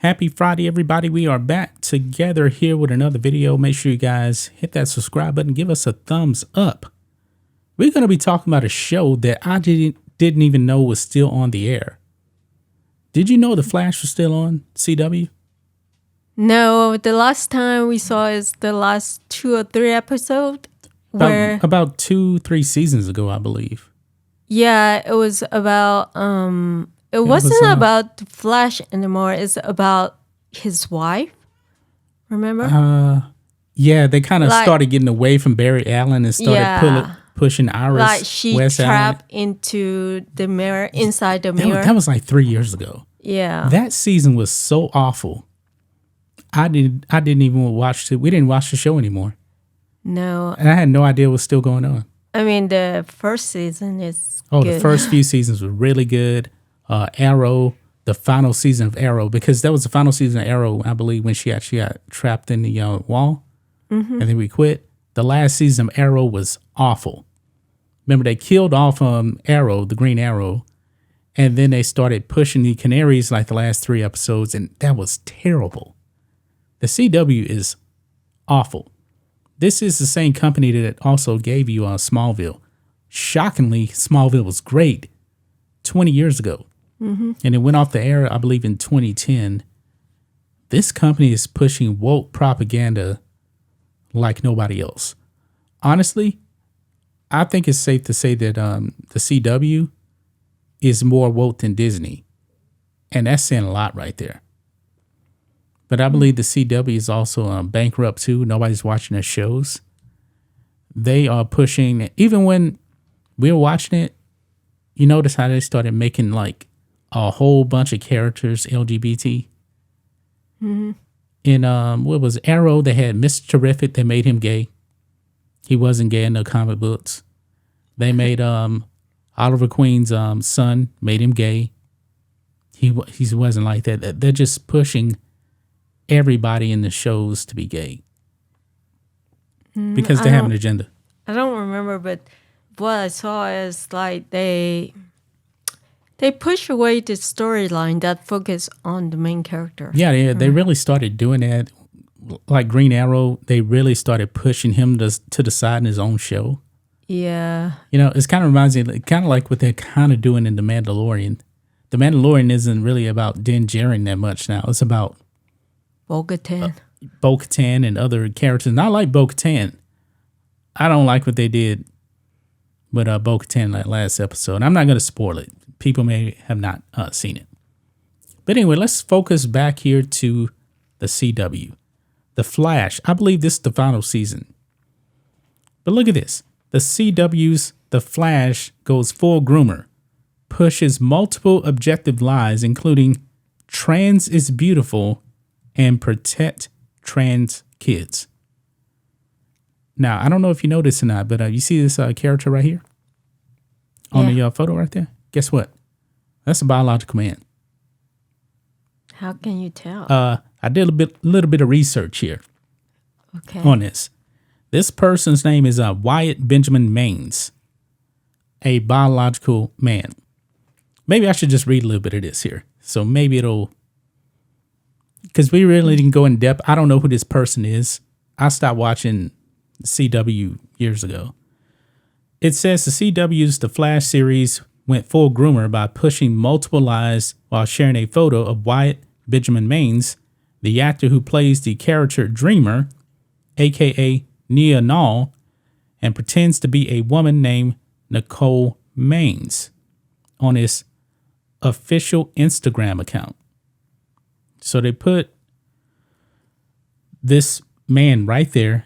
Happy Friday, everybody. We are back together here with another video. Make sure you guys hit that subscribe button. Give us a thumbs up. We're going to be talking about a show that I didn't even know was still on the air. Did you know The Flash was still on CW? No, the last time we saw is the last 2 or 3 episodes. About 2-3 seasons ago, I believe. Yeah, it was about... It wasn't about the Flash anymore. It's about his wife. Remember? Yeah, they kind of started getting away from Barry Allen and started pushing Iris. Like she West trapped Allen. Into the mirror, inside the mirror. That was like 3 years ago. Yeah. That season was so awful. I didn't even watch it. We didn't watch the show anymore. No. And I had no idea what was still going on. I mean, the first season is good. The first few seasons were really good. Arrow, the final season of Arrow, because that was the final season of Arrow, I believe, when she actually got trapped in the wall. Mm-hmm. And then we quit. The last season of Arrow was awful. Remember, they killed off Arrow, the Green Arrow, and then they started pushing the Canaries like the last 3 episodes, and that was terrible. The CW is awful. This is the same company that also gave you Smallville. Shockingly, Smallville was great 20 years ago. Mm-hmm. And it went off the air, I believe, in 2010. This company is pushing woke propaganda like nobody else. Honestly, I think it's safe to say that the CW is more woke than Disney. And that's saying a lot right there. But I believe the CW is also bankrupt too. Nobody's watching their shows. They are pushing, even when we were watching it, you notice how they started making like a whole bunch of characters LGBT. Mm-hmm. In what was Arrow, they had Mr. Terrific. They made him gay. He wasn't gay in the comic books. They made Oliver Queen's son, made him gay. He wasn't like that. They're just pushing everybody in the shows to be gay because they have an agenda. I don't remember, but what I saw is like they push away the storyline that focus on the main character. Yeah, they really started doing that. Like Green Arrow, they really started pushing him to the side in his own show. Yeah. You know, it kind of reminds me, kind of like what they're kind of doing in The Mandalorian. The Mandalorian isn't really about Din Djarin that much now. It's about Bo-Katan and other characters. And I like Bo-Katan. I don't like what they did with Bo-Katan that last episode. I'm not going to spoil it. People may have not seen it. But anyway, let's focus back here to the CW. The Flash. I believe this is the final season. But look at this. The CW's The Flash goes full groomer. Pushes multiple objective lies, including trans is beautiful and protect trans kids. Now, I don't know if you know this or not, but you see this character right here? On the photo right there? Guess what? That's a biological man. How can you tell? I did a little bit of research here on this. This person's name is Wyatt Benjamin Maines, a biological man. Maybe I should just read a little bit of this here. So maybe it'll... Because we really didn't go in depth. I don't know who this person is. I stopped watching CW years ago. It says the CW's The Flash series went full groomer by pushing multiple lies while sharing a photo of Wyatt Benjamin Maines, the actor who plays the character Dreamer, a.k.a. Nia Nall, and pretends to be a woman named Nicole Maines on his official Instagram account. So they put this man right there,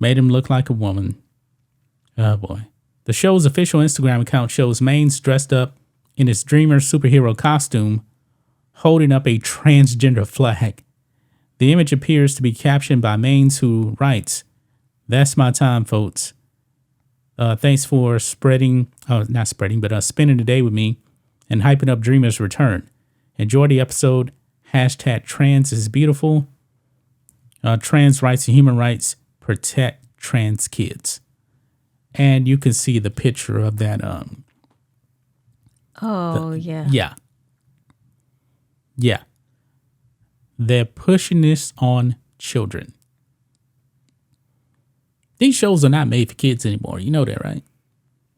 made him look like a woman. Oh boy. The show's official Instagram account shows Maines dressed up in his Dreamer superhero costume, holding up a transgender flag. The image appears to be captioned by Maines, who writes, "That's my time, folks. Thanks for spending the day with me and hyping up Dreamer's return. Enjoy the episode. #trans is beautiful. Trans rights and human rights. Protect trans kids." And you can see the picture of that. Yeah. Yeah. they're pushing this on children. These shows are not made for kids anymore. You know that, right?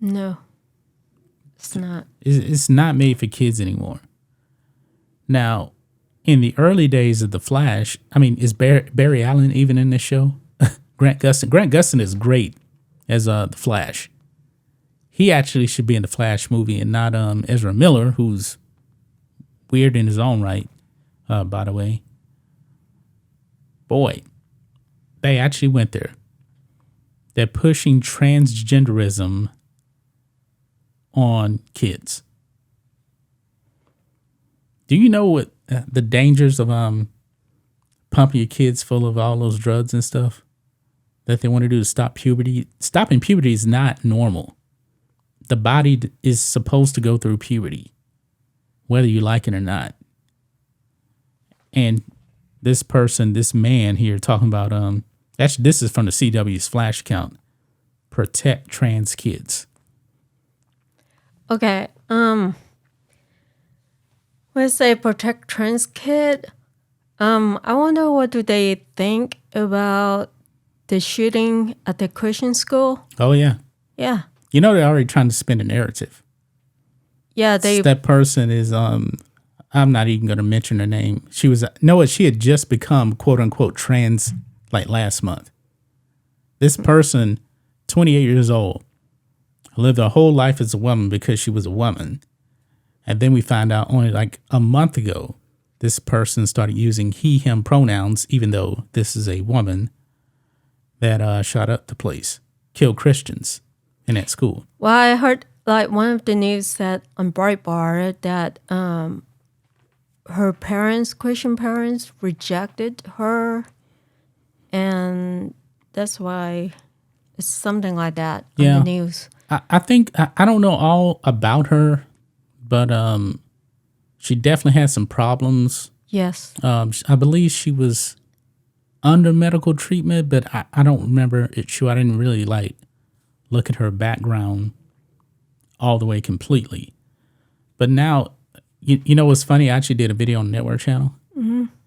No, it's not. It's not made for kids anymore. Now, in the early days of The Flash, I mean, is Barry Allen even in this show? Grant Gustin. Grant Gustin is great as The Flash. He actually should be in the Flash movie and not Ezra Miller, who's weird in his own right, by the way. Boy, they actually went there. They're pushing transgenderism on kids. Do you know what the dangers of pumping your kids full of all those drugs and stuff that they want to do to stop puberty? Stopping puberty is not normal. The body is supposed to go through puberty, whether you like it or not. And this man here talking about, actually this is from the CW's Flash account, protect trans kids. Okay, when I say protect trans kid, I wonder what do they think about the shooting at the Christian school? Oh yeah. Yeah. You know, they're already trying to spin a narrative. Yeah, that person is I'm not even going to mention her name. She had just become quote unquote trans like last month. This person, 28 years old, lived her whole life as a woman because she was a woman. And then we found out only like a month ago, this person started using he, him pronouns, even though this is a woman that shot up the place, killed Christians in that school. Well, I heard like one of the news said on Breitbart that her parents, Christian parents, rejected her, and that's why it's something like that on the news. I think I don't know all about her, but she definitely had some problems. Yes. I believe she was under medical treatment, but I don't remember it. I didn't really like look at her background all the way completely. But now, you know what's funny? I actually did a video on the network channel,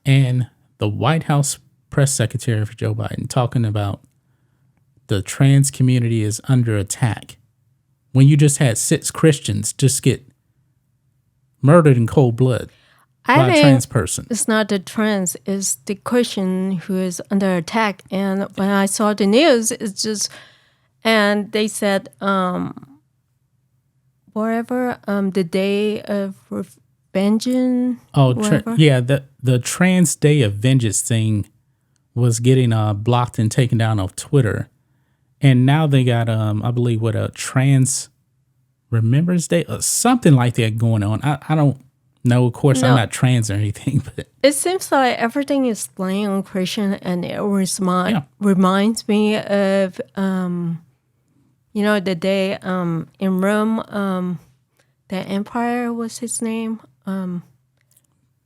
and the White House press secretary for Joe Biden talking about the trans community is under attack. When you just had 6 Christians just get murdered in cold blood by a trans person. It's not the trans, it's the Christian who is under attack. And when I saw the news, it's just, and they said, the day of vengeance. Oh, the Trans Day of Vengeance thing was getting blocked and taken down off Twitter. And now they got, I believe, a Trans Remembrance Day or something like that going on. I don't know. Of course, I'm not trans or anything, but it seems like everything is playing on Christian, and it reminds me of, the day in Rome, the emperor, was his name? The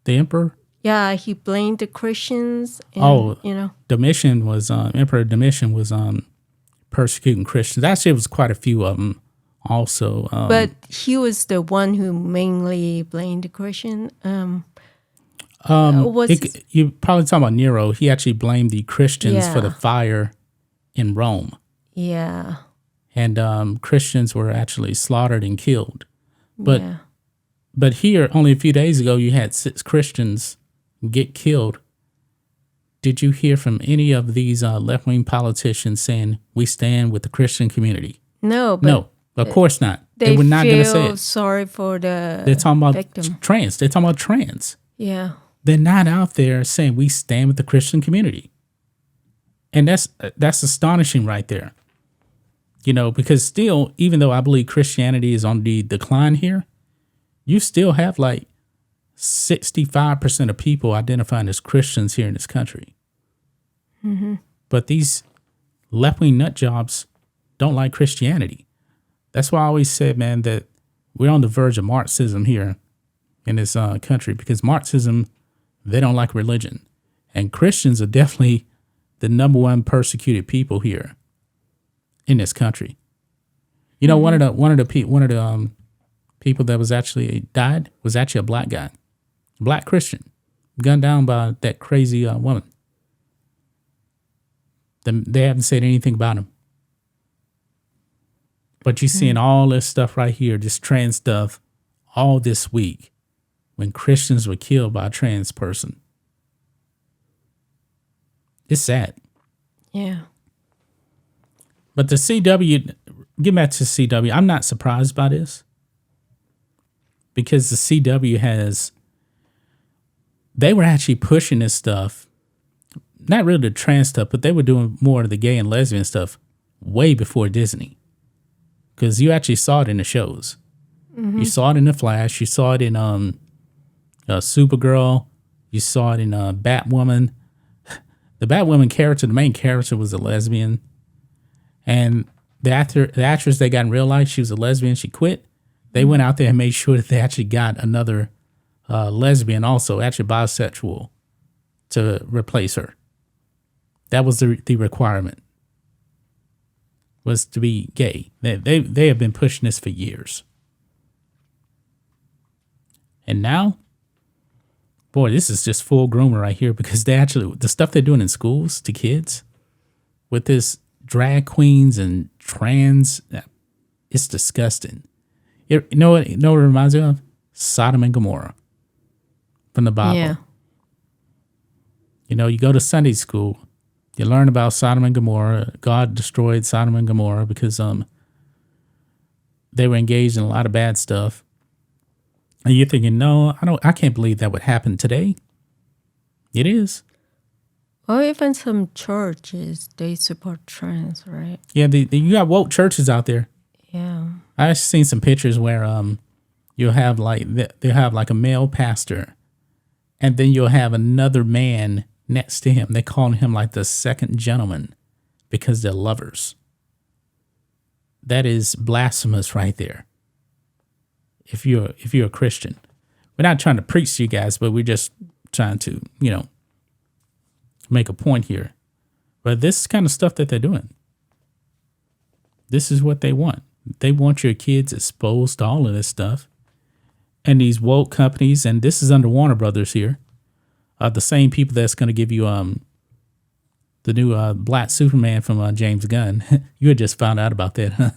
emperor? Yeah, he blamed the Christians. And, Domitian was, Emperor Domitian was persecuting Christians. Actually, it was quite a few of them also. But he was the one who mainly blamed the Christian. You're probably talking about Nero. He actually blamed the Christians for the fire in Rome. Yeah. And Christians were actually slaughtered and killed. But here, only a few days ago, you had 6 Christians get killed. Did you hear from any of these left-wing politicians saying, we stand with the Christian community? No. No, of course not. They were not going to say it. Sorry for the They're talking about victim. trans. They're talking about trans. Yeah. They're not out there saying we stand with the Christian community. And that's astonishing right there. Because still, even though I believe Christianity is on the decline here, you still have like 65% of people identifying as Christians here in this country. Mm-hmm. But these left-wing nut jobs don't like Christianity. That's why I always said, man, that we're on the verge of Marxism here in this country, because Marxism, they don't like religion. And Christians are definitely the number one persecuted people here in this country. One of the people that was actually died was actually a black guy, black Christian, gunned down by that crazy woman. They haven't said anything about him. But you're seeing all this stuff right here, this trans stuff, all this week when Christians were killed by a trans person. It's sad. Yeah. But the CW, get back to CW, I'm not surprised by this. Because the CW they were actually pushing this stuff, not really the trans stuff, but they were doing more of the gay and lesbian stuff way before Disney. Because you actually saw it in the shows. Mm-hmm. You saw it in The Flash. You saw it in Supergirl. You saw it in Batwoman. The Batwoman character, the main character, was a lesbian. And the actress they got in real life, she was a lesbian. She quit. They went out there and made sure that they actually got another lesbian also, actually bisexual, to replace her. That was the requirement. Was to be gay. They have been pushing this for years. And now, boy, this is just full groomer right here, because the stuff they're doing in schools to kids with this drag queens and trans, it's disgusting. You know what it reminds me of? Sodom and Gomorrah from the Bible. Yeah. You go to Sunday school. You learn about Sodom and Gomorrah. God destroyed Sodom and Gomorrah because they were engaged in a lot of bad stuff. And you're thinking, no, I can't believe that would happen today. It is. Or even some churches, they support trans, right? Yeah, you got woke churches out there. Yeah. I've seen some pictures where you'll have they'll have like a male pastor, and then you'll have another man next to him. They call him like the second gentleman because they're lovers. That is blasphemous right there. If you're a Christian, we're not trying to preach to you guys, but we're just trying to, make a point here. But this is kind of stuff that they're doing. This is what they want. They want your kids exposed to all of this stuff. And these woke companies, and this is under Warner Brothers here, are the same people that's going to give you the new Black Superman from James Gunn. You had just found out about that, huh?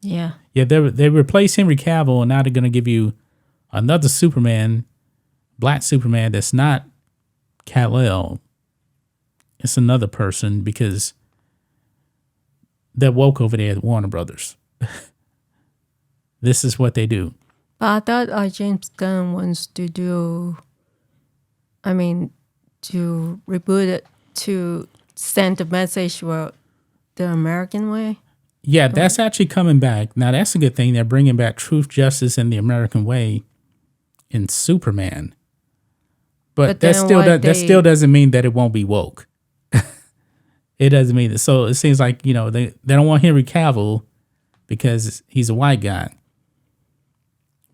Yeah. Yeah, they replaced Henry Cavill, and now they're going to give you another Superman, Black Superman, that's not Kal-El. It's another person because they're woke over there at Warner Brothers. This is what they do. But I thought James Gunn wants to to reboot it, to send a message for the American way. Yeah, that's actually coming back. Now, that's a good thing. They're bringing back truth, justice, and the American way in Superman. But that still doesn't mean that it won't be woke. It doesn't mean that. So it seems like, they don't want Henry Cavill because he's a white guy.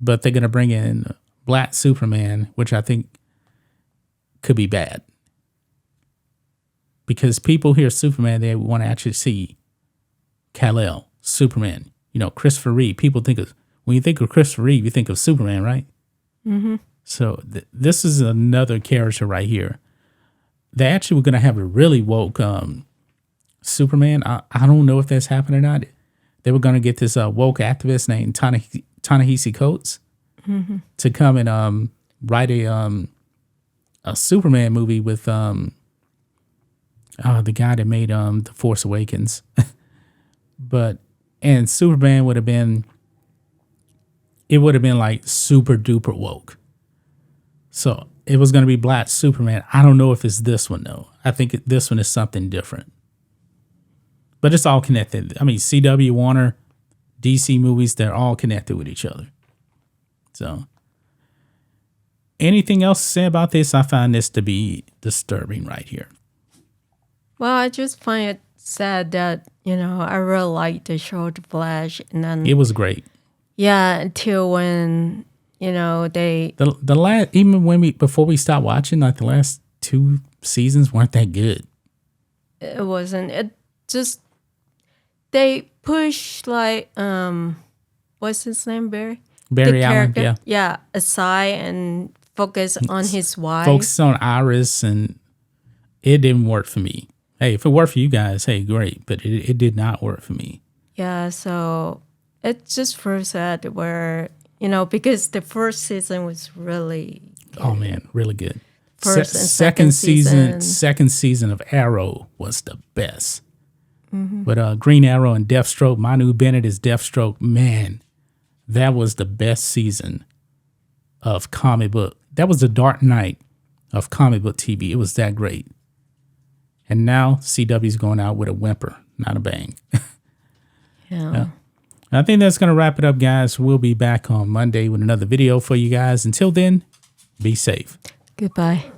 But they're going to bring in Black Superman, which I think could be bad. Because people hear Superman, they want to actually see Kal-El, Superman, Christopher Reeve. People when you think of Christopher Reeve, you think of Superman, right? Mm-hmm. So this is another character right here. They actually were going to have a really woke Superman. I don't know if that's happened or not. They were going to get this woke activist named Ta-Nehisi Coates to come and write a Superman movie with the guy that made The Force Awakens. And Superman would have been like super duper woke. So it was going to be Black Superman. I don't know if it's this one though. I think this one is something different. But it's all connected. I mean, CW, Warner, DC movies, they're all connected with each other. So anything else to say about this? I find this to be disturbing right here. Well, I just find it sad that, I really liked the show The Flash, and then it was great. Yeah, until when, they the last, even before we stopped watching, like the last 2 seasons weren't that good. It wasn't. It just they push like what's his name, Barry? Barry Allen, yeah. Yeah, aside and focus on his wife. Focus on Iris, and it didn't work for me. Hey, if it worked for you guys, hey, great. But it did not work for me. Yeah, so it just proves that where, because the first season was really good. Oh, man, really good. First and second season. Second season of Arrow was the best. But Green Arrow and Deathstroke, Manu Bennett is Deathstroke. Man, that was the best season of comic book. That was the Dark Knight of comic book TV. It was that great. And now CW's going out with a whimper, not a bang. Yeah. I think that's going to wrap it up, guys. We'll be back on Monday with another video for you guys. Until then, be safe. Goodbye.